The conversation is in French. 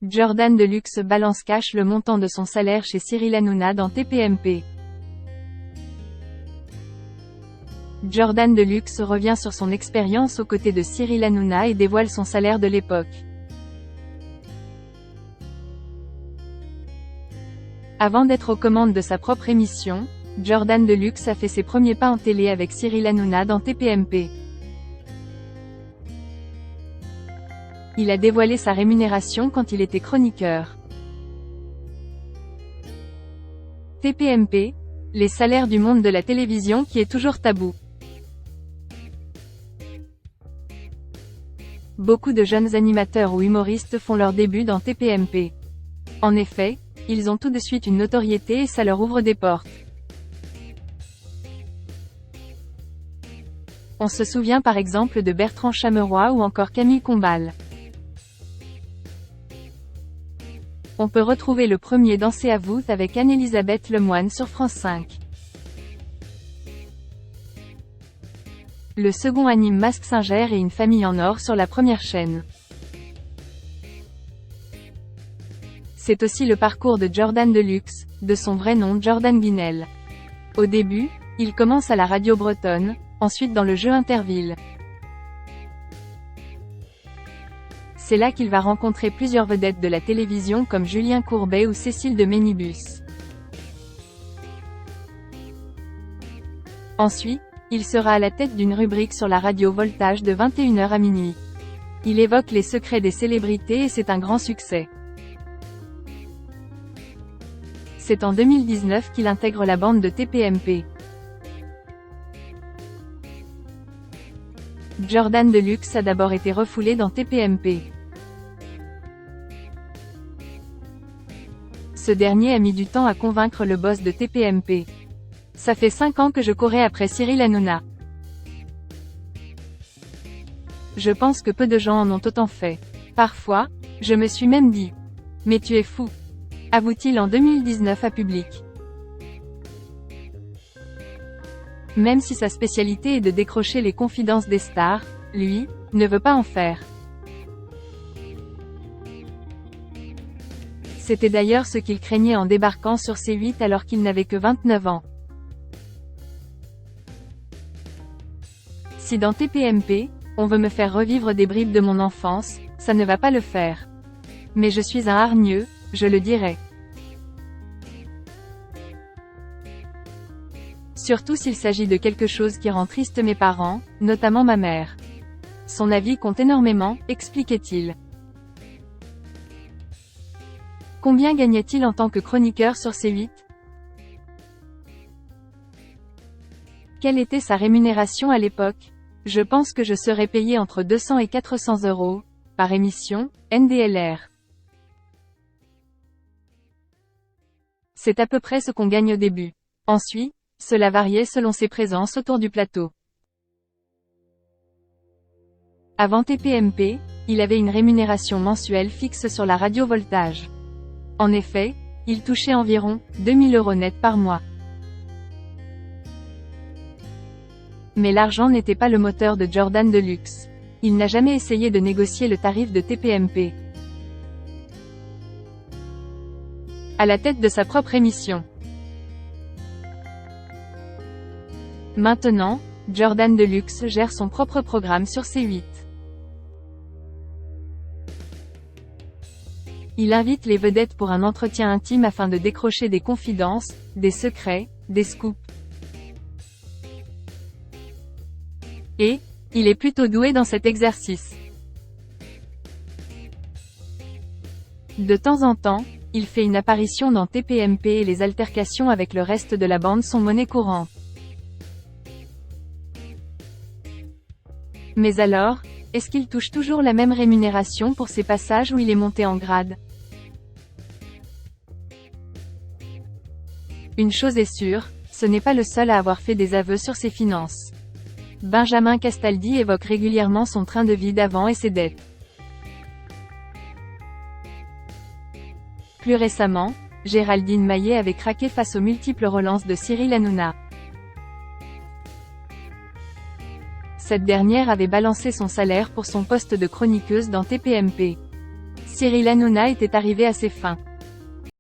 Jordan Deluxe balance cash le montant de son salaire chez Cyril Hanouna dans TPMP. Jordan Deluxe revient sur son expérience aux côtés de Cyril Hanouna et dévoile son salaire de l'époque. Avant d'être aux commandes de sa propre émission, Jordan Deluxe a fait ses premiers pas en télé avec Cyril Hanouna dans TPMP. Il a dévoilé sa rémunération quand il était chroniqueur. TPMP, les salaires du monde de la télévision qui est toujours tabou. Beaucoup de jeunes animateurs ou humoristes font leur début dans TPMP. En effet, ils ont tout de suite une notoriété et ça leur ouvre des portes. On se souvient par exemple de Bertrand Chameroy ou encore Camille Combal. On peut retrouver le premier Dansez à vous avec Anne-Elisabeth Lemoine sur France 5. Le second anime Masque Singer et une famille en or sur la première chaîne. C'est aussi le parcours de Jordan Deluxe, de son vrai nom Jordan Guinel. Au début, il commence à la radio bretonne, ensuite dans le jeu Interville. C'est là qu'il va rencontrer plusieurs vedettes de la télévision comme Julien Courbet ou Cécile de Ménibus. Ensuite, il sera à la tête d'une rubrique sur la radio Voltage de 21h à minuit. Il évoque les secrets des célébrités et c'est un grand succès. C'est en 2019 qu'il intègre la bande de TPMP. Jordan Deluxe a d'abord été refoulé dans TPMP. Ce dernier a mis du temps à convaincre le boss de TPMP. Ça fait 5 ans que je courais après Cyril Hanouna. Je pense que peu de gens en ont autant fait. Parfois, je me suis même dit « Mais tu es fou », avoue-t-il en 2019 à Public. Même si sa spécialité est de décrocher les confidences des stars, lui, ne veut pas en faire. C'était d'ailleurs ce qu'il craignait en débarquant sur C8 alors qu'il n'avait que 29 ans. Si dans TPMP, on veut me faire revivre des bribes de mon enfance, ça ne va pas le faire. Mais je suis un hargneux, je le dirai. Surtout s'il s'agit de quelque chose qui rend triste mes parents, notamment ma mère. Son avis compte énormément, expliquait-il. Combien gagnait-il en tant que chroniqueur sur C8? Quelle était sa rémunération à l'époque? Je pense que je serais payé entre 200 et 400 euros, par émission, NDLR. C'est à peu près ce qu'on gagne au début. Ensuite, cela variait selon ses présences autour du plateau. Avant TPMP, il avait une rémunération mensuelle fixe sur la radio Voltage. En effet, il touchait environ 2000 € net par mois. Mais l'argent n'était pas le moteur de Jordan Deluxe. Il n'a jamais essayé de négocier le tarif de TPMP. À la tête de sa propre émission. Maintenant, Jordan Deluxe gère son propre programme sur C8. Il invite les vedettes pour un entretien intime afin de décrocher des confidences, des secrets, des scoops. Et, il est plutôt doué dans cet exercice. De temps en temps, il fait une apparition dans TPMP et les altercations avec le reste de la bande sont monnaie courante. Mais alors, est-ce qu'il touche toujours la même rémunération pour ses passages où il est monté en grade? Une chose est sûre, ce n'est pas le seul à avoir fait des aveux sur ses finances. Benjamin Castaldi évoque régulièrement son train de vie d'avant et ses dettes. Plus récemment, Géraldine Maillet avait craqué face aux multiples relances de Cyril Hanouna. Cette dernière avait balancé son salaire pour son poste de chroniqueuse dans TPMP. Cyril Hanouna était arrivé à ses fins.